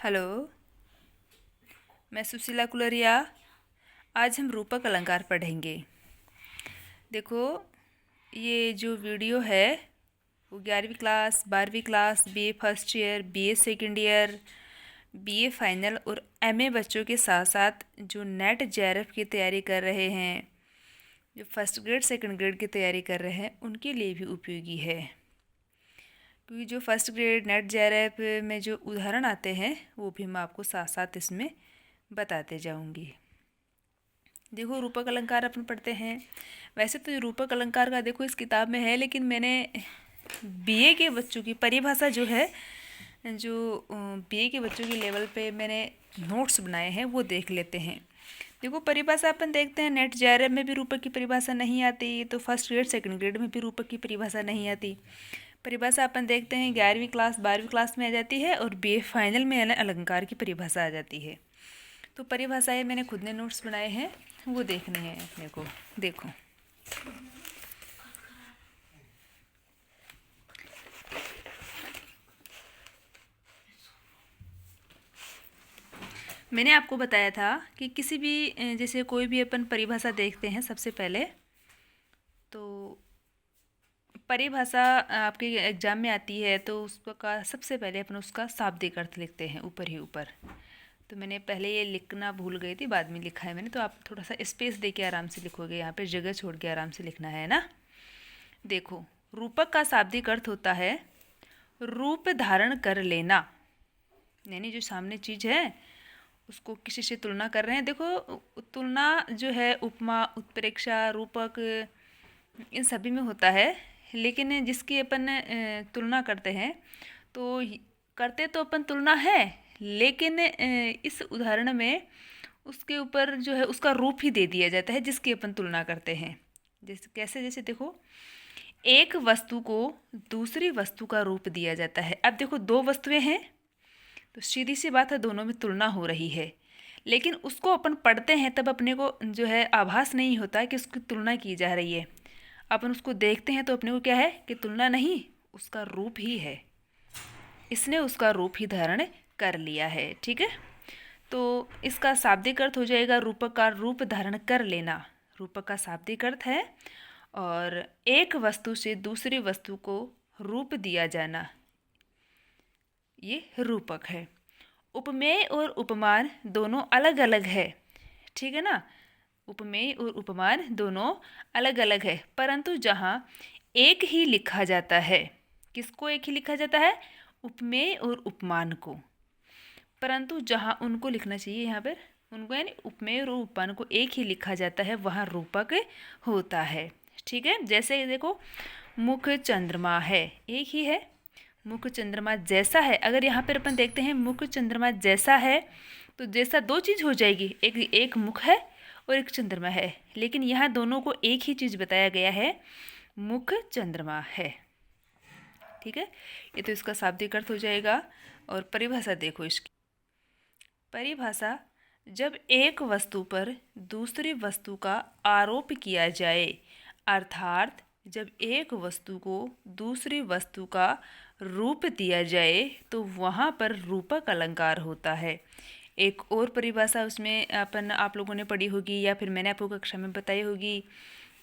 Hello. मैं सुशीला कुलरिया। आज हम रूपक अलंकार पढ़ेंगे। देखो, ये जो वीडियो है वो 11वीं क्लास, 12वीं class, BA first year, BA second year, BA final और एमए बच्चों के साथ साथ जो नेट जेआरएफ की तैयारी कर रहे हैं, जो फर्स्ट ग्रेड सेकंड ग्रेड की तैयारी कर रहे हैं, उनके लिए भी उपयोगी है। क्योंकि जो फर्स्ट ग्रेड नेट जेआरएफ में जो उदाहरण आते हैं वो भी मैं आपको साथ साथ इसमें बताते जाऊंगी। देखो, रूपक अलंकार अपन पढ़ते हैं। वैसे तो रूपक अलंकार का देखो इस किताब में है, लेकिन मैंने बीए के बच्चों की परिभाषा जो है, जो बीए के बच्चों के लेवल पे मैंने नोट्स बनाए हैं वो देख लेते हैं। देखो, परिभाषा अपन देखते हैं, नेट जेआरएफ में भी रूपक की परिभाषा नहीं आती, तो फर्स्ट ग्रेड सेकंड ग्रेड में भी रूपक की परिभाषा नहीं आती। परिभाषा अपन देखते हैं 11वीं क्लास 12वीं क्लास में आ जाती है और बीए फाइनल में अलंकार की परिभाषा आ जाती है। तो परिभाषाएं मैंने खुद ने नोट्स बनाए हैं, वो देखने हैं अपने को। देखो, मैंने आपको बताया था कि किसी भी जैसे कोई भी अपन परिभाषा देखते हैं, सबसे पहले तो परिभाषा आपके एग्जाम में आती है तो उसका सबसे पहले अपन उसका शाब्दिक अर्थ लिखते हैं ऊपर ही ऊपर। तो मैंने पहले ये लिखना भूल गई थी, बाद में लिखा है मैंने, तो आप थोड़ा सा स्पेस दे के आराम से लिखोगे, यहाँ पे जगह छोड़ के आराम से लिखना है ना। देखो, रूपक का शाब्दिक अर्थ होता है रूप धारण कर लेना, यानी जो सामने चीज़ है उसको किसी से तुलना कर रहे हैं। देखो, तुलना जो है उपमा, उत्प्रेक्षा, रूपक, इन सभी में होता है, लेकिन जिसकी अपन तुलना करते हैं तो करते तो अपन तुलना है, लेकिन इस उदाहरण में उसके ऊपर जो है उसका रूप ही दे दिया जाता है जिसकी अपन तुलना करते हैं। जैसे कैसे, जैसे देखो, एक वस्तु को दूसरी वस्तु का रूप दिया जाता है। अब देखो, दो वस्तुएं हैं तो सीधी सी बात है दोनों में तुलना हो रही है, लेकिन उसको अपन पढ़ते हैं तब अपने को जो है आभास नहीं होता कि उसकी तुलना की जा रही है। अपन उसको देखते हैं तो अपने को क्या है कि तुलना नहीं, उसका रूप ही है, इसने उसका रूप ही धारण कर लिया है। ठीक है, तो इसका शाब्दिक अर्थ हो जाएगा रूपक का रूप धारण कर लेना। रूपक का शाब्दिक अर्थ है और एक वस्तु से दूसरी वस्तु को रूप दिया जाना, ये रूपक है। उपमेय और उपमान दोनों अलग अलग है, ठीक है ना। उपमेय और उपमान दोनों अलग अलग है, परंतु जहाँ एक ही लिखा जाता है, किसको एक ही लिखा जाता है? उपमेय और उपमान को। परंतु जहाँ उनको लिखना चाहिए यहाँ पर, उनको यानी उपमेय और उपमान को एक ही लिखा जाता है, वहाँ रूपक होता है। ठीक है, जैसे देखो, मुख चंद्रमा है, एक ही है, मुख चंद्रमा जैसा है। अगर यहाँ पर अपन देखते हैं मुख चंद्रमा जैसा है, तो जैसा दो चीज़ हो जाएगी, एक मुख है और एक चंद्रमा है, लेकिन यहाँ दोनों को एक ही चीज़ बताया गया है, मुख चंद्रमा है। ठीक है, ये तो इसका शाब्दिक अर्थ हो जाएगा। और परिभाषा देखो इसकी। परिभाषा, जब एक वस्तु पर दूसरी वस्तु का आरोप किया जाए, अर्थात जब एक वस्तु को दूसरी वस्तु का रूप दिया जाए तो वहाँ पर रूपक अलंकार होता है। एक और परिभाषा उसमें अपन आप लोगों ने पढ़ी होगी या फिर मैंने आपको कक्षा में बताई होगी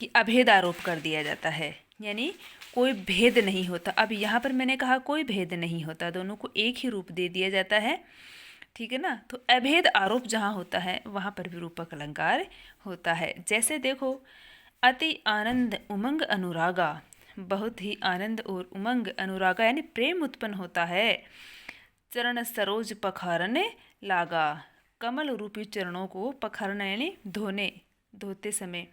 कि अभेद आरोप कर दिया जाता है, यानी कोई भेद नहीं होता। अब यहाँ पर मैंने कहा कोई भेद नहीं होता, दोनों को एक ही रूप दे दिया जाता है। ठीक है ना, तो अभेद आरोप जहाँ होता है वहाँ पर भी रूपक अलंकार होता है। जैसे देखो, अति आनंद उमंग अनुरागा, बहुत ही आनंद और उमंग, अनुरागा यानी प्रेम उत्पन्न होता है। चरण सरोज पखारने लागा, कमल रूपी चरणों को पखारना यानी धोते समय।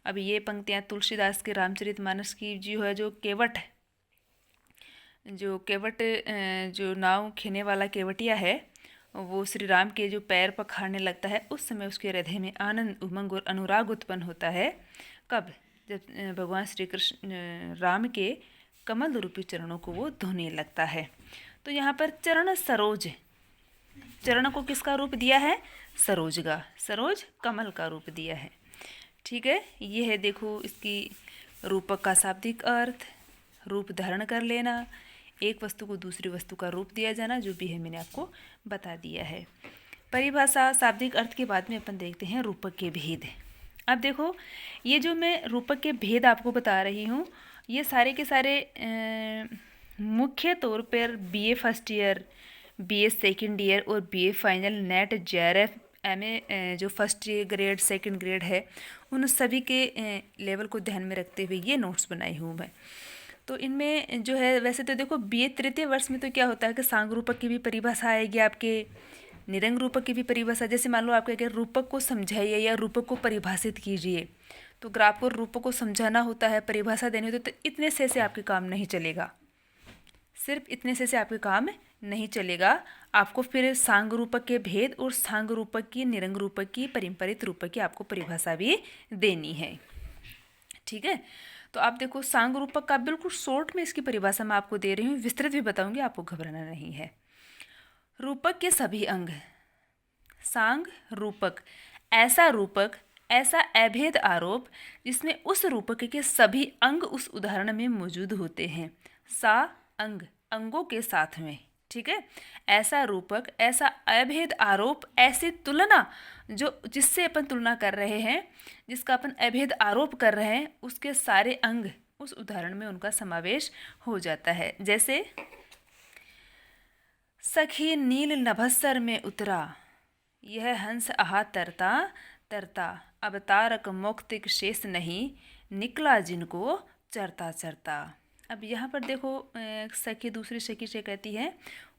अब ये पंक्तियाँ तुलसीदास के रामचरितमानस की जो है, जो केवट जो नाव खेने वाला केवटिया है, वो श्री राम के जो पैर पखारने लगता है, उस समय उसके हृदय में आनंद उमंग और अनुराग उत्पन्न होता है। कब? जब भगवान श्री कृष्ण राम के कमल रूपी चरणों को वो धोने लगता है। तो यहाँ पर चरण सरोज, चरण को किसका रूप दिया है? सरोज का, सरोज कमल का रूप दिया है। ठीक है, ये है देखो इसकी रूपक का शाब्दिक अर्थ, रूप धारण कर लेना, एक वस्तु को दूसरी वस्तु का रूप दिया जाना, जो भी है मैंने आपको बता दिया है। परिभाषा शाब्दिक अर्थ के बाद में अपन देखते हैं रूपक के भेद। अब देखो, ये जो मैं रूपक के भेद आपको बता रही हूँ, ये सारे के सारे मुख्य तौर पर BA first year, BA second year और BA final, NET, JRF, MA जो फर्स्ट ग्रेड सेकंड ग्रेड है, उन सभी के लेवल को ध्यान में रखते हुए ये नोट्स बनाई हूँ मैं। तो इनमें जो है, वैसे तो देखो बीए तृतीय वर्ष में तो क्या होता है कि सांग रूपक की भी परिभाषा आएगी, आपके निरंग रूपक की भी परिभाषा। जैसे मान लो आपके अगर रूपक को समझाइए या रूपक को परिभाषित कीजिए, तो अगर आपको रूपक को समझाना होता है, परिभाषा देनी होती है, तो इतने से आपके काम नहीं चलेगा, सिर्फ इतने से आपके काम नहीं चलेगा। आपको फिर सांग रूपक के भेद और सांग रूपक की, निरंग रूपक की, परिंपरित रूपक की आपको परिभाषा भी देनी है। ठीक है, तो आप देखो सांग रूपक का बिल्कुल शॉर्ट में इसकी परिभाषा मैं आपको दे रही हूँ, विस्तृत भी बताऊंगी, आपको घबराना नहीं है। रूपक के सभी अंग। सांग रूपक, ऐसा रूपक, ऐसा अभेद आरोप जिसमें उस रूपक के सभी अंग उस उदाहरण में मौजूद होते हैं। सा अंग, अंगों के साथ में। ठीक है, ऐसा रूपक, ऐसा अभेद आरोप, ऐसी तुलना जो जिससे अपन तुलना कर रहे हैं, जिसका अपन अभेद आरोप कर रहे हैं, उसके सारे अंग उस उदाहरण में उनका समावेश हो जाता है। जैसे सखी नील नभस्सर में उतरा, यह हंस आहा तरता तरता, अब तारक मौक्तिक शेष नहीं, निकला जिनको चरता चरता। अब यहाँ पर देखो, सखी दूसरी सखी से कहती है,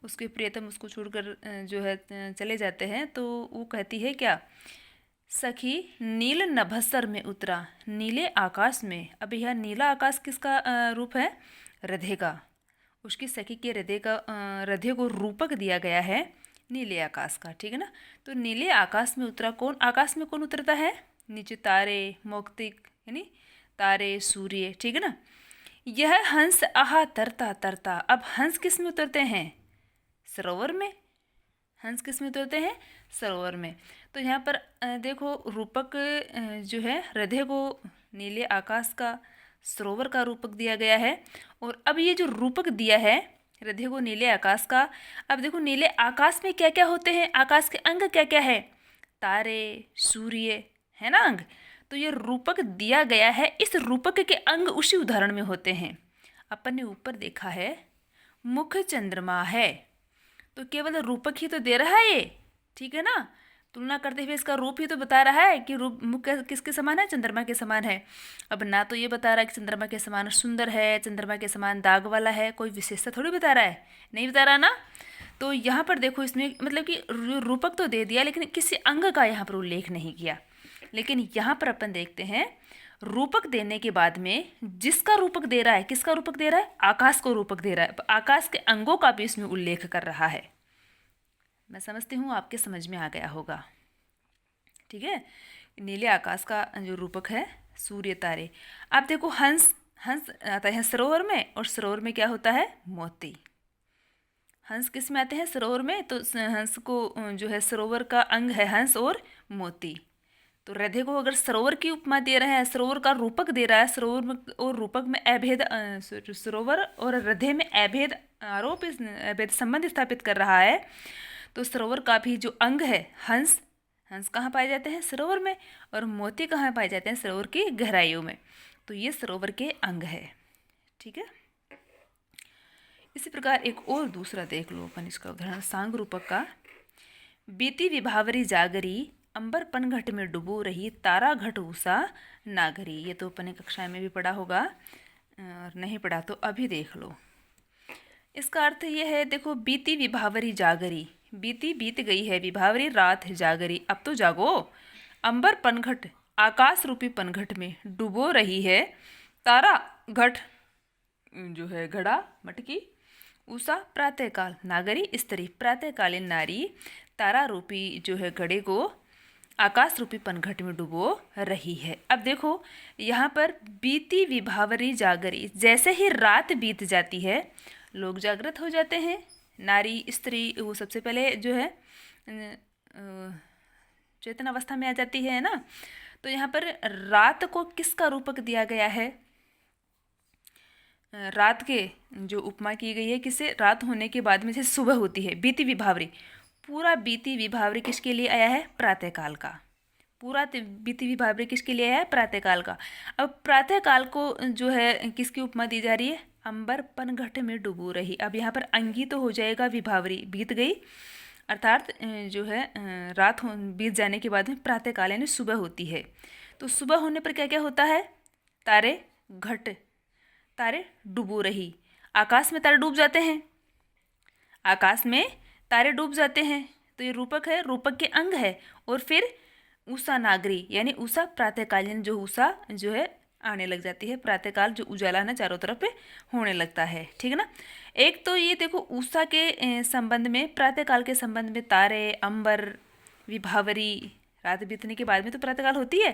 उसके प्रियतम उसको छोड़कर जो है चले जाते हैं, तो वो कहती है क्या, सखी नील नभस्सर में उतरा, नीले आकाश में। अब यह नीला आकाश किसका रूप है, हृदय का। उसकी सखी के हृदय का, हृदय को रूपक दिया गया है नीले आकाश का। ठीक है ना, तो नीले आकाश में उतरा, कौन आकाश में कौन उतरता है, नीचे तारे, मौक्तिक यानी तारे, सूर्य। ठीक है ना, यह हंस आहा तरता तरता। अब हंस किस में उतरते हैं, सरोवर में। हंस किस में उतरते हैं, सरोवर में। तो यहाँ पर देखो रूपक जो है हृदय को नीले आकाश का, सरोवर का रूपक दिया गया है। और अब ये जो रूपक दिया है हृदय को नीले आकाश का, अब देखो नीले आकाश में क्या क्या होते हैं, आकाश के अंग क्या क्या है, तारे, सूर्य, है ना अंग। तो ये रूपक दिया गया है, इस रूपक के अंग उसी उदाहरण में होते हैं। अपन ने ऊपर देखा है मुख्य चंद्रमा है, तो केवल रूपक ही तो दे रहा है ये। ठीक है ना, तुलना करते हुए इसका रूप ही तो बता रहा है कि रूप मुख्य किसके समान है, चंद्रमा के समान है। अब ना तो ये बता रहा है कि चंद्रमा के समान सुंदर है, चंद्रमा के समान दाग वाला है, कोई विशेषता थोड़ी बता रहा है, नहीं बता रहा ना। तो यहाँ पर देखो, इसमें मतलब कि रूपक तो दे दिया, लेकिन किसी अंग का यहाँ पर उल्लेख नहीं किया। लेकिन यहाँ पर अपन देखते हैं रूपक देने के बाद में जिसका रूपक दे रहा है, किसका रूपक दे रहा है, आकाश को रूपक दे रहा है, आकाश के अंगों का भी इसमें उल्लेख कर रहा है। मैं समझती हूँ आपके समझ में आ गया होगा। ठीक है, नीले आकाश का जो रूपक है सूर्य, तारे। आप देखो हंस, हंस आता है सरोवर में, और सरोवर में क्या होता है, मोती। हंस किस में आते हैं, सरोवर में। तो हंस को जो है सरोवर का अंग है हंस और मोती। तो हृदय को अगर सरोवर की उपमा दे रहा है, सरोवर का रूपक दे रहा है, सरोवर में और रूपक में अभेद, सरोवर और हृदय में अभेद आरोप, अभेद संबंध स्थापित कर रहा है, तो सरोवर का भी जो अंग है हंस, हंस कहाँ पाए जाते हैं, सरोवर में, और मोती कहाँ पाए जाते हैं, सरोवर की गहराइयों में। तो ये सरोवर के अंग है। ठीक है, इसी प्रकार एक और दूसरा देख लो अपन इसका उदाहरण सांग रूपक का। बीती विभावरी जागरी, अंबर पनघट में डुबो रही, तारा घट उषा नागरी। ये तो अपन कक्षा में भी पढ़ा होगा, और नहीं पढ़ा तो अभी देख लो। इसका अर्थ ये है, देखो बीती विभावरी जागरी, बीती बीत गई है, विभावरी रात है, जागरी अब तो जागो। अंबर पनघट, आकाश रूपी पनघट में डुबो रही है, तारा घट जो है घड़ा, मटकी, उषा प्रातःकाल, नागरी स्त्री, प्रातःकालीन नारी, तारा रूपी जो है घड़े को आकाश रूपी पनघट में डुबो रही है। अब देखो यहाँ पर बीती विभावरी जागरी, जैसे ही रात बीत जाती है लोग जागृत हो जाते हैं, नारी स्त्री वो सबसे पहले जो है चेतन अवस्था में आ जाती है ना। तो यहाँ पर रात को किसका रूपक दिया गया है, रात के जो उपमा की गई है किसे, रात होने के बाद में जैसे सुबह होती है, बीती विभावरी, पूरा बीती विभावरी किसके लिए आया है, प्रातःकाल का। पूरा बीती विभावरी किसके लिए आया है, प्रातःकाल का। अब प्रातःकाल को जो है किसकी उपमा दी जा रही है, अंबर पनघट में डूबू रही। अब यहाँ पर अंगी तो हो जाएगा विभावरी, बीत गई, अर्थात जो है रात हो बीत जाने के बाद में प्रातःकाल यानी सुबह होती है। तो सुबह होने पर क्या क्या होता है, तारे घट, तारे डूबू रही, आकाश में तारे डूब जाते हैं, आकाश में तारे डूब जाते हैं। तो ये रूपक है, रूपक के अंग है। और फिर उषा नागरी यानी उषा प्रातःकालीन, जो उषा जो है आने लग जाती है, प्रातःकाल जो उजाला ना चारों तरफ पे होने लगता है, ठीक है ना। एक तो ये देखो उषा के संबंध में, प्रातःकाल के संबंध में तारे, अंबर, विभावरी, रात बीतने के बाद में तो प्रातःकाल होती है,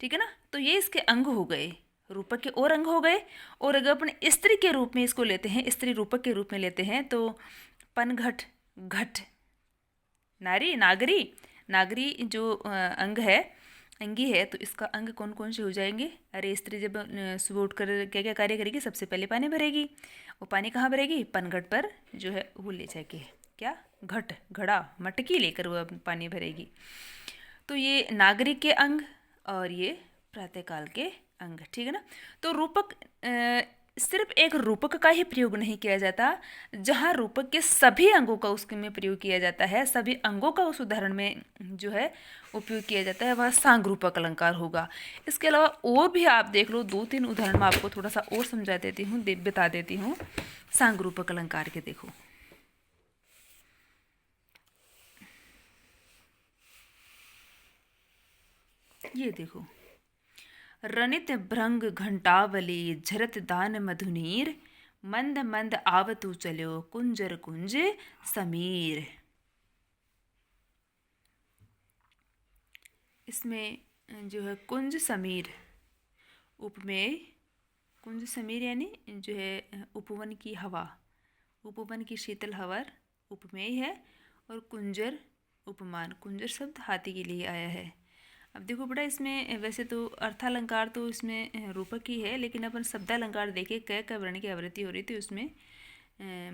ठीक है ना। तो ये इसके अंग हो गए, रूपक के और अंग हो गए। और अगर अपने स्त्री के रूप में इसको लेते हैं, स्त्री रूपक के रूप में लेते हैं, तो पनघट, घट, नारी, नागरी, नागरी जो अंग है, अंगी है, तो इसका अंग कौन कौन से हो जाएंगे। अरे स्त्री जब सुबह उठकर क्या क्या कार्य करेगी, सबसे पहले पानी भरेगी। वो पानी कहाँ भरेगी, पनघट पर जो है वो ले जाके, क्या, घट, घड़ा, मटकी लेकर वो पानी भरेगी। तो ये नागरिक के अंग और ये प्रातःकाल के अंग, ठीक है ना। तो रूपक सिर्फ एक रूपक का ही प्रयोग नहीं किया जाता, जहाँ रूपक के सभी अंगों का उसके में प्रयोग किया जाता है, सभी अंगों का उस उदाहरण में जो है उपयोग किया जाता है, वह सांगरूपक अलंकार होगा। इसके अलावा और भी आप देख लो, 2-3 उदाहरण मैं आपको थोड़ा सा और समझा देती हूँ, बता देती हूँ सांगरूपक अलंकार के। देखो ये देखो, रनित भृंग घंटावली झरत दान मधुनीर, मंद मंद आवतु चलो कुंजर कुंज समीर। इसमें जो है कुंज समीर उपमेय, कुंज समीर यानी जो है उपवन की हवा, उपवन की शीतल हवा उपमेय है। और कुंजर उपमान, कुंजर शब्द हाथी के लिए आया है। अब देखो बेटा, इसमें वैसे तो अर्थालंकार तो इसमें रूपक ही है, लेकिन अपन शब्दालंकार देखे, क क वर्ण की आवृत्ति हो रही थी, उसमें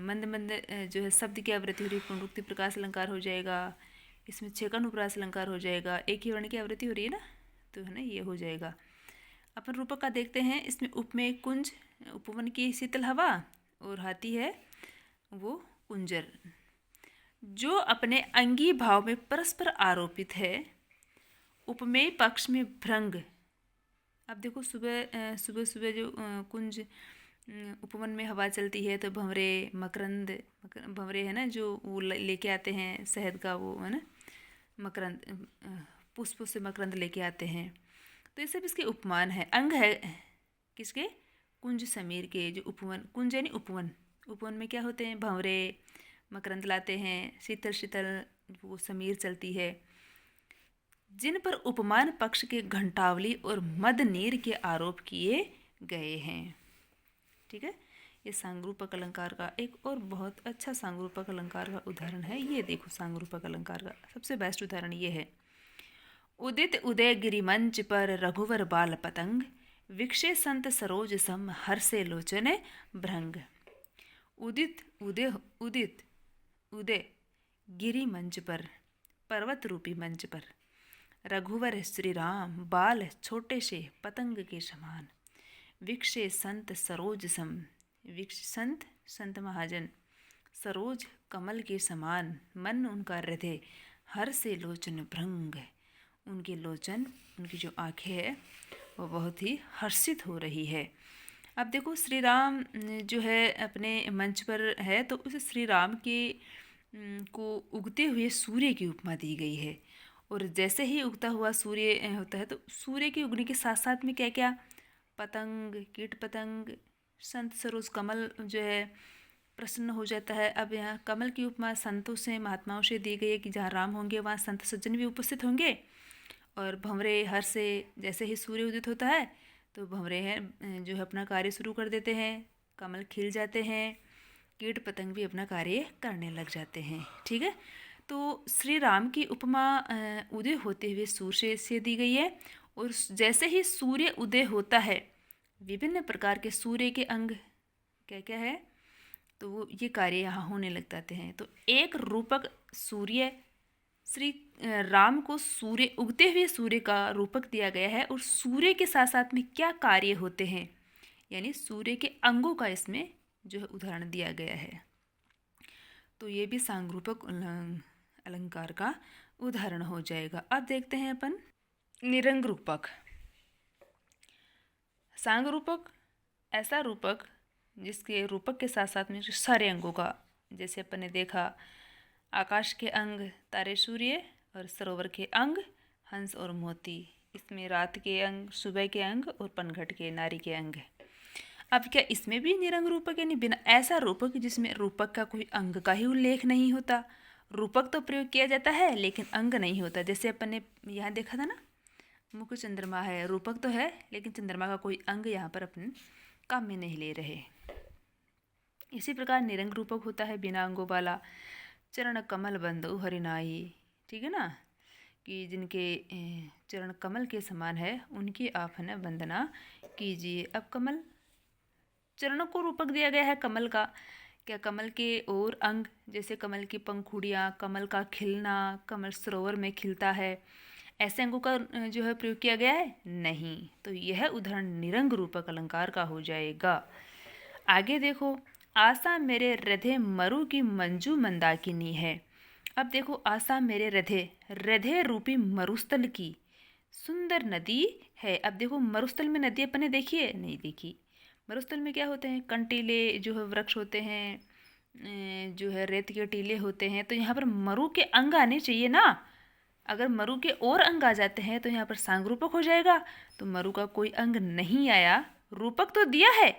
मंद मंद जो है शब्द की आवृत्ति हो रही, पुनरुक्ति प्रकाश अलंकार हो जाएगा, इसमें छेकन उपरास अलंकार हो जाएगा, एक ही वर्ण की आवृत्ति हो रही है ना, तो है ना ये हो जाएगा। अपन रूपक का देखते हैं, इसमें उपमेय कुंज, उपवन की शीतल हवा, और हाथी है वो कुंजर, जो अपने अंगी भाव में परस्पर आरोपित है। उपमेय पक्ष में भृंग। अब देखो सुबह सुबह सुबह जो कुंज उपवन में हवा चलती है, तो भंवरे, मकरंद, भंवरे है ना जो वो लेके आते हैं शहद का, वो है ना मकरंद, पुष्प से मकरंद लेके आते हैं। तो ये सब इसके उपमान है, अंग है किसके, कुंज समीर के। जो उपवन, कुंज यानी उपवन, उपवन में क्या होते हैं, भंवरे, मकरंद लाते हैं, शीतल शीतल वो समीर चलती है, जिन पर उपमान पक्ष के घंटावली और मदनीर के आरोप किए गए हैं, ठीक है। ये सांगरूपक अलंकार का एक और बहुत अच्छा सांगरूपक अलंकार का उदाहरण है। ये देखो सांगरूपक अलंकार का सबसे बेस्ट उदाहरण ये है। उदित उदय गिरिमंच पर रघुवर बाल पतंग, विक्षे संत सरोज सम हर्षे लोचन भृंग। उदित उदय, उदित उदय गिरि मंच पर, पर्वत रूपी मंच पर, रघुवर श्री राम बाल छोटे से पतंग के समान, विक्षे संत सरोज सम, विक्ष संत, संत महाजन, सरोज कमल के समान, मन उनका हृदय, हर से लोचन भृंग, उनके लोचन, उनकी जो आँखें है वो बहुत ही हर्षित हो रही है। अब देखो श्री राम जो है अपने मंच पर है, तो उस श्री राम के को उगते हुए सूर्य की उपमा दी गई है। और जैसे ही उगता हुआ सूर्य होता है, तो सूर्य के उगने के साथ साथ में क्या क्या, पतंग, कीट पतंग, संत सरोज कमल जो है प्रसन्न हो जाता है। अब यहाँ कमल की उपमा संतों से, महात्माओं से दी गई है कि जहाँ राम होंगे वहाँ संत सज्जन भी उपस्थित होंगे। और भंवरे हर से, जैसे ही सूर्य उदित होता है तो भंवरे हैं जो है अपना कार्य शुरू कर देते हैं, कमल खिल जाते हैं, कीट पतंग भी अपना कार्य करने लग जाते हैं, ठीक है। तो श्री राम की उपमा उदय होते हुए सूर्य से दी गई है। और जैसे ही सूर्य उदय होता है, विभिन्न प्रकार के सूर्य के अंग क्या क्या है, तो वो ये कार्य यहाँ होने लग जाते हैं। तो एक रूपक सूर्य, श्री राम को सूर्य, उगते हुए सूर्य का रूपक दिया गया है और सूर्य के साथ साथ में क्या कार्य होते हैं, यानी सूर्य के अंगों का इसमें जो है उदाहरण दिया गया है। तो ये भी सांगरूपक अलंकार का उदाहरण हो जाएगा। अब देखते हैं अपन निरंग रूपक। सांग रूपक ऐसा रूपक जिसके रूपक के साथ साथ में सारे अंगों का, जैसे अपन ने देखा आकाश के अंग तारे सूर्य और सरोवर के अंग हंस और मोती, इसमें रात के अंग सुबह के अंग और पनघट के नारी के अंग। अब क्या इसमें भी निरंग रूपक, यानी बिना ऐसा रूपक जिसमें रूपक का कोई अंग का ही उल्लेख नहीं होता। रूपक तो प्रयोग किया जाता है लेकिन अंग नहीं होता। जैसे अपन ने यहाँ देखा था ना, मुख्य चंद्रमा है, रूपक तो है लेकिन चंद्रमा का कोई अंग यहाँ पर अपन काम में नहीं ले रहे। इसी प्रकार निरंग रूपक होता है बिना अंगों वाला, चरण कमल बंदो हरिनाई, ठीक है ना, कि जिनके चरण कमल के समान है उनकी आप है ना वंदना कीजिए। अब कमल, चरणों को रूपक दिया गया है कमल का, क्या कमल के और अंग, जैसे कमल की पंखुड़ियाँ, कमल का खिलना, कमल सरोवर में खिलता है, ऐसे अंगों का जो है प्रयोग किया गया है नहीं। तो यह उदाहरण निरंग रूपक अलंकार का हो जाएगा। आगे देखो, आशा मेरे हृदय मरु की मंजू मंदाकिनी है। अब देखो, आशा मेरे हृदय, हृदय रूपी मरुस्थल की सुंदर नदी है। अब देखो, मरुस्थल में नदी अपन ने देखी है? नहीं देखी। मरुस्थल में क्या होते हैं? कंटीले जो है वृक्ष होते हैं, जो है रेत के टीले होते हैं। तो यहाँ पर मरु के अंग आने चाहिए ना। अगर मरु के और अंग आ जाते हैं तो यहाँ पर सांग रूपक हो जाएगा। तो मरु का कोई अंग नहीं आया, रूपक तो दिया है,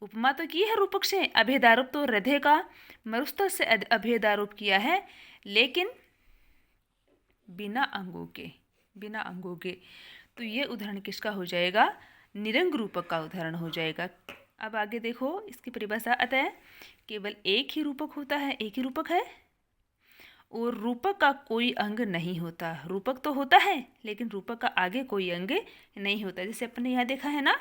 उपमा तो की है रूपक से, अभेदारोप तो हृदय का मरुस्थल से अभेदारोप किया है, लेकिन बिना अंगों के, बिना अंगों के। तो ये उदाहरण किसका हो जाएगा? निरंग रूपक का उदाहरण हो जाएगा। अब आगे देखो, इसकी परिभाषा अतः केवल एक ही रूपक होता है, एक ही रूपक है और रूपक का कोई अंग नहीं होता। रूपक तो होता है लेकिन रूपक का आगे कोई अंग नहीं होता। जैसे अपन ने यहाँ देखा है ना,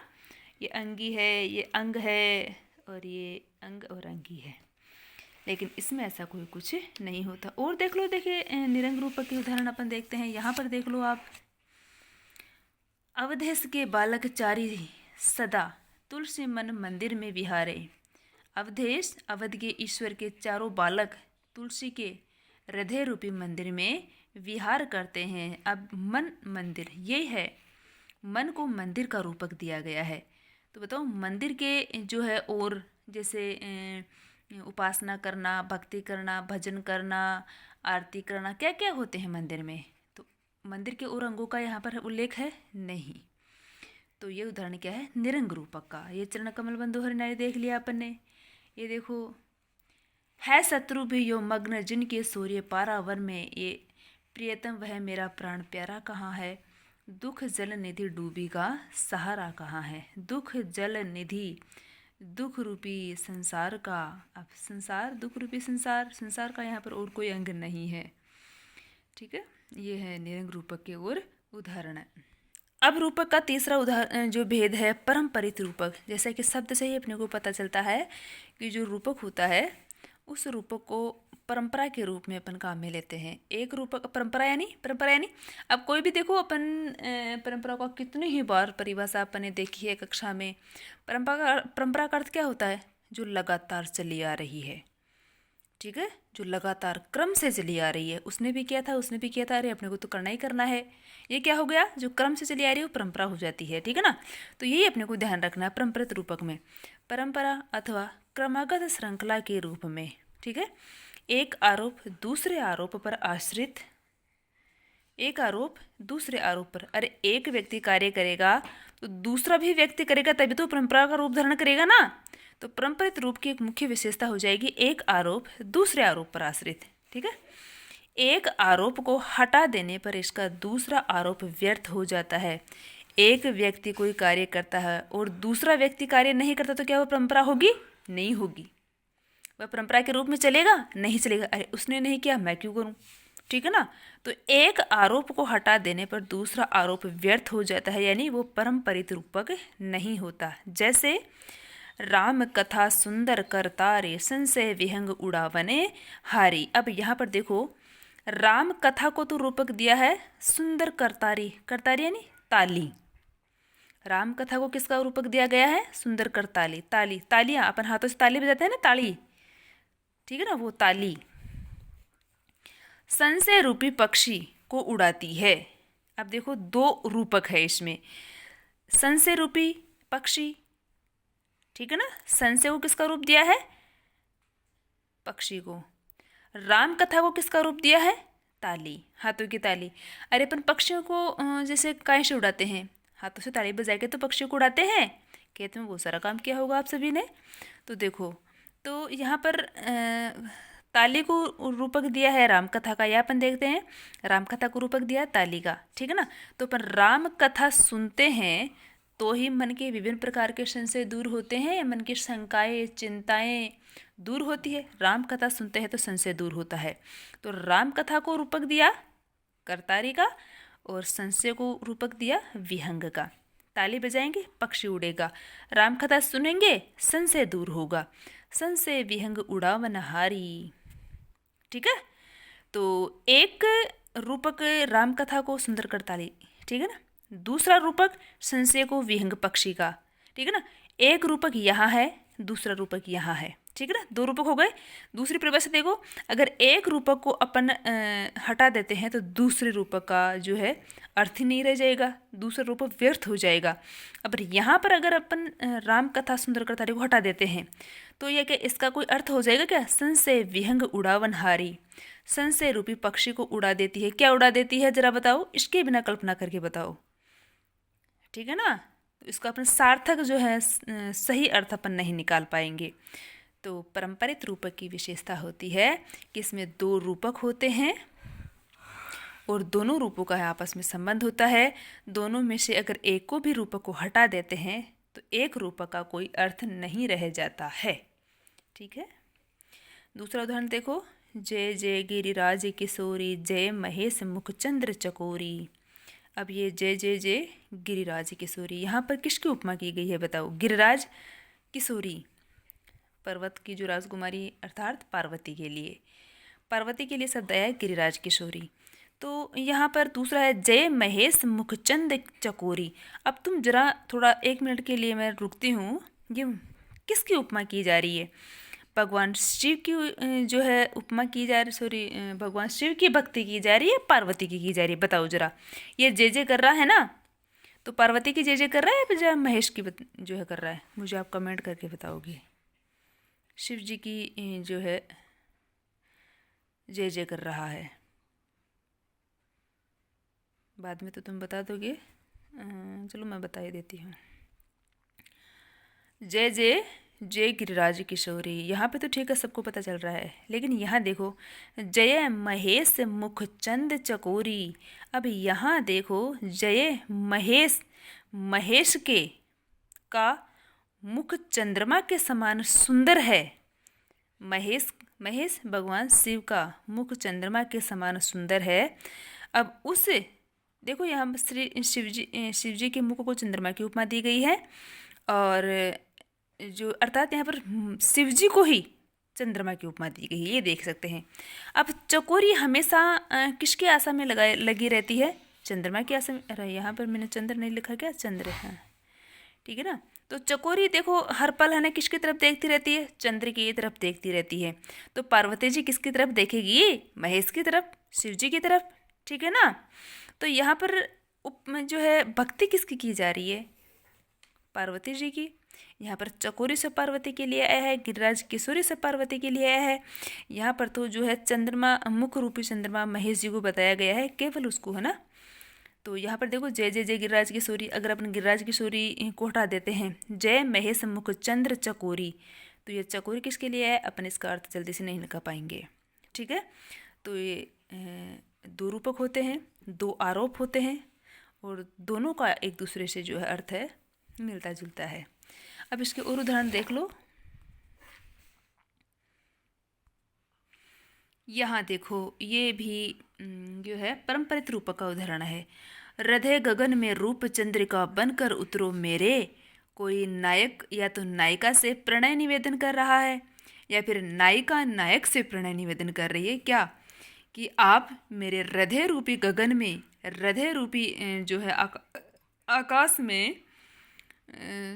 ये अंगी है, ये अंग है और ये अंग और अंगी है, लेकिन इसमें ऐसा कोई कुछ नहीं होता। और देख लो, देखिए निरंग रूपक के उदाहरण अपन देखते हैं। यहाँ पर देख लो आप, अवधेश के बालक चारी सदा तुलसी मन मंदिर में विहारे। अवधेश, अवध के ईश्वर के चारों बालक तुलसी के हृदय रूपी मंदिर में विहार करते हैं। अब मन मंदिर, ये है, मन को मंदिर का रूपक दिया गया है। तो बताओ, मंदिर के जो है और जैसे उपासना करना, भक्ति करना, भजन करना, आरती करना, क्या क्या होते हैं मंदिर में? तो मंदिर के और अंगों का यहाँ पर उल्लेख है नहीं। तो ये उदाहरण क्या है? निरंग रूपक का। ये चरण कमल बंधु हरिनारी देख लिया अपन ने। ये देखो, है शत्रु भी यो मग्न जिनके सूर्य पारावर में, ये प्रियतम वह मेरा प्राण प्यारा कहाँ है, दुख जल निधि डूबी का सहारा कहाँ है। दुख जल निधि, दुख रूपी संसार का, अब संसार, दुख रूपी संसार, संसार का यहाँ पर और कोई अंग नहीं है, ठीक है। ये है निरंग रूपक के और उदाहरण। अब रूपक का तीसरा उदाहरण जो भेद है, परम्परित रूपक। जैसा कि शब्द से ही अपने को पता चलता है कि जो रूपक होता है उस रूपक को परंपरा के रूप में अपन काम में लेते हैं। एक रूपक, परंपरा यानी अब कोई भी देखो, अपन परंपरा को कितनी ही बार परिभाषा अपन ने देखी है कक्षा में। परंपरा का अर्थ क्या होता है? जो लगातार चली आ रही है, ठीक है, जो लगातार क्रम से चली आ रही है। उसने भी किया था, उसने भी किया था, अरे अपने को तो करना ही करना है। ये क्या हो गया? जो क्रम से चली आ रही है वो परंपरा हो जाती है, ठीक है ना। तो यही अपने को ध्यान रखना है परंपरित रूपक में, परंपरा अथवा क्रमागत श्रृंखला के रूप में, ठीक है। एक आरोप दूसरे आरोप पर आश्रित, एक आरोप दूसरे आरोप पर, अरे एक व्यक्ति कार्य करेगा तो दूसरा भी व्यक्ति करेगा तभी तो परंपरा का रूप धारण करेगा ना। तो परंपरित रूप की एक मुख्य विशेषता हो जाएगी एक आरोप दूसरे आरोप पर आश्रित, ठीक है। एक आरोप को हटा देने पर इसका दूसरा आरोप व्यर्थ हो जाता है। एक व्यक्ति कोई कार्य करता है और दूसरा व्यक्ति कार्य नहीं करता तो क्या वह परंपरा होगी? नहीं होगी। वह परंपरा के रूप में चलेगा? नहीं चलेगा। अरे उसने नहीं किया, मैं क्यों करूं, ठीक है ना। तो एक आरोप को हटा देने पर दूसरा आरोप व्यर्थ हो जाता है, यानी वो परंपरित रूपक नहीं होता। जैसे राम कथा सुंदर करतारे, संशय विहंग उड़ावने हारी। अब यहाँ पर देखो, राम कथा को तो रूपक दिया है सुंदर करतारी, करतारी यानी ताली। राम कथा को किसका रूपक दिया गया है? सुंदर करताली, ताली, तालियां अपन हाथों से ताली बजाते हैं ना, ताली, ठीक है ना, वो ताली। संशय रूपी पक्षी को उड़ाती है। अब देखो दो रूपक है इसमें, संशय रूपी पक्षी, ठीक है ना, संशय को किसका रूप दिया है? पक्षी को। राम कथा को किसका रूप दिया है? ताली, हाथों की ताली। अरे अपन पक्षियों को जैसे काय से उड़ाते हैं? हाथों से ताली बजा के तो पक्षियों को उड़ाते हैं। खेत में बहुत सारा काम किया होगा आप सभी ने। तो देखो, तो यहाँ पर ताली को रूपक दिया है राम कथा का, यह अपन देखते हैं। राम कथा को रूपक दिया है ताली का, ठीक है ना। तो अपन राम कथा सुनते हैं तो ही मन के विभिन्न प्रकार के संशय दूर होते हैं, मन की शंकाएं चिंताएं दूर होती है। राम कथा सुनते हैं तो संशय दूर होता है। तो राम कथा को रूपक दिया करतारी का और संशय को रूपक दिया विहंग का। ताली बजाएंगे पक्षी उड़ेगा, राम कथा सुनेंगे संशय दूर होगा, संशय विहंग उड़ावन हारी, ठीक है। तो एक रूपक राम कथा को सुंदर करताली, ठीक है ना, दूसरा रूपक संशय को विहंग पक्षी का, ठीक है ना। एक रूपक यहाँ है, दूसरा रूपक यहाँ है, ठीक है ना, दो रूपक हो गए। दूसरी परिभाषा देखो, अगर एक रूपक को अपन हटा देते हैं तो दूसरे रूपक का जो है अर्थ ही नहीं रह जाएगा, दूसरा रूपक व्यर्थ हो जाएगा। अब यहाँ पर अगर अपन राम कथा सुंदर करतारी को हटा देते हैं तो यह क्या इसका कोई अर्थ हो जाएगा क्या? संशय विहंग उड़ावन हारी, संशय रूपी पक्षी को उड़ा देती है। क्या उड़ा देती है जरा बताओ, इसके बिना कल्पना करके बताओ, ठीक है ना। तो इसका अपन सार्थक जो है सही अर्थ अपन नहीं निकाल पाएंगे। तो पारंपरिक रूपक की विशेषता होती है कि इसमें दो रूपक होते हैं और दोनों रूपों का आपस में संबंध होता है। दोनों में से अगर एक को भी रूपक को हटा देते हैं तो एक रूपक का कोई अर्थ नहीं रह जाता है, ठीक है। दूसरा उदाहरण देखो, जय जय गिरिराज किशोरी, जय महेश मुखचंद्र चकोरी। अब ये जय जय जय गिरिराज किशोरी, यहाँ पर किसकी उपमा की गई है बताओ? गिरिराज किशोरी, पर्वत की जो राजकुमारी अर्थात पार्वती के लिए, पार्वती के लिए शब्द आया है गिरिराज किशोरी। तो यहाँ पर दूसरा है जय महेश मुखचंद चकोरी। अब तुम जरा थोड़ा 1 मिनट के लिए मैं रुकती हूँ, ये किसकी उपमा की जा रही है? भगवान शिव की जो है उपमा की जा रही, सॉरी, भगवान शिव की भक्ति की जा रही है, पार्वती की जा रही है? बताओ जरा। ये जय जय कर रहा है ना, तो पार्वती की जय जय कर रहा है या महेश की जो है कर रहा है? मुझे आप कमेंट करके बताओगे। शिव जी की जो है जय जय कर रहा है, बाद में तो तुम बता दोगे, चलो मैं बता ही देती हूँ। जय जय जय गिरिराज किशोरी, यहाँ पे तो ठीक है, सबको पता चल रहा है। लेकिन यहाँ देखो, जय महेश मुखचंद चकोरी। अब यहाँ देखो, जय महेश, महेश के का मुख चंद्रमा के समान सुंदर है। महेश भगवान शिव का मुख चंद्रमा के समान सुंदर है। अब उस देखो, यहाँ श्री शिव जी के मुख को चंद्रमा की उपमा दी गई है, और जो अर्थात यहाँ पर शिव जी को ही चंद्रमा की उपमा दी गई है, ये देख सकते हैं। अब चकोरी हमेशा किसकी आशा में लगी रहती है? चंद्रमा की आशा में। अरे यहाँ पर मैंने चंद्र नहीं लिखा क्या? चंद्र, हाँ ठीक है ना। तो चकोरी देखो हर पल है ना किसकी तरफ देखती रहती है? चंद्र की तरफ देखती रहती है। तो पार्वती जी किसकी तरफ देखेगी? महेश की तरफ, शिव जी की तरफ, ठीक है ना। तो यहाँ पर जो है भक्ति किसकी की जा रही है? पार्वती जी की। यहाँ पर चकोरी से पार्वती के लिए आया है, गिरिराज किशोरी से पार्वती के लिए आया है। यहाँ पर तो जो है चंद्रमा, मुख रूपी चंद्रमा महेश जी को बताया गया है, केवल उसको, है ना। तो यहाँ पर देखो, जय जय जय गिरिराज किशोरी, अगर अपन गिरिराज किशोरी को हटा देते हैं, जय महेश मुख चंद्र चकोरी, तो ये चकोरी किसके लिए है? अपन इसका अर्थ जल्दी से नहीं निकाल पाएंगे, ठीक है। तो ये दो रूपक होते हैं, दो आरोप होते हैं, और दोनों का एक दूसरे से जो है अर्थ है मिलता जुलता है। अब इसके और उदाहरण देख लो। यहाँ देखो, ये भी जो है पारंपरिक रूपक का उदाहरण है। हृदय गगन में रूप चंद्रिका बनकर उतरो मेरे, कोई नायक या तो नायिका से प्रणय निवेदन कर रहा है, या फिर नायिका नायक से प्रणय निवेदन कर रही है। क्या कि आप मेरे हृदय रूपी गगन में, हृदय रूपी जो है आकाश में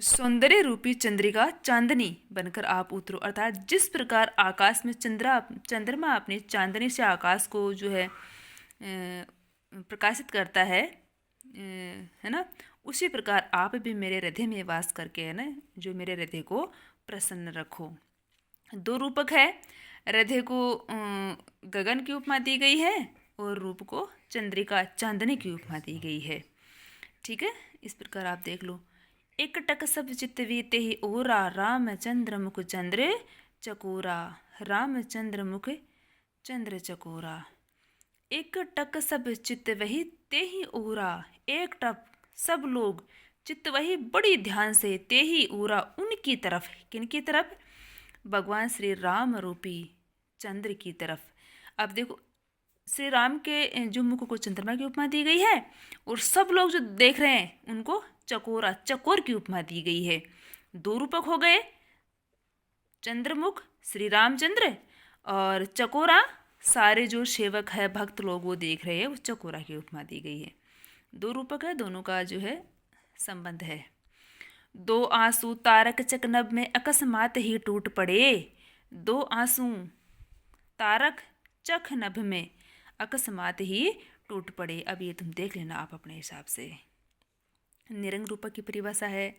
सौंदर्य रूपी चंद्रिका चांदनी बनकर आप उतरो। अर्थात जिस प्रकार आकाश में चंद्रमा अपनी चांदनी से आकाश को जो है प्रकाशित करता है ना, उसी प्रकार आप भी मेरे हृदय में वास करके, है ना, जो मेरे हृदय को प्रसन्न रखो। दो रूपक है, हृदय को गगन की उपमा दी गई है और रूप को चंद्रिका चांदनी की उपमा दी गई है। ठीक है, इस प्रकार आप देख लो। एक टक सब चित वीते ही ओरा, रामचंद्र मुख चंद्र चकोरा, रामचंद्र मुख चंद्र चकोरा। एक टक सब चित्त वही ते ही ओरा, एक टक सब लोग चित्त वही बड़ी ध्यान से ते ही ओरा, उनकी तरफ। किनकी तरफ? भगवान श्री राम रूपी चंद्र की तरफ। अब देखो, श्री राम के जो मुख को चंद्रमा की उपमा दी गई है और सब लोग जो देख रहे हैं उनको चकोरा, चकोर की उपमा दी गई है। दो रूपक हो गए, चंद्रमुख श्री रामचंद्र और चकोरा सारे जो सेवक है, भक्त लोग वो देख रहे हैं, उस चकोरा की उपमा दी गई है। दो रूपक है, दोनों का जो है संबंध है। दो आंसू तारक चकनब में अकस्मात ही टूट पड़े, दो आंसू तारक चख नभ में अकस्मात ही टूट पड़े। अब ये तुम देख लेना आप अपने हिसाब से। निरंग रूपक की परिभाषा है,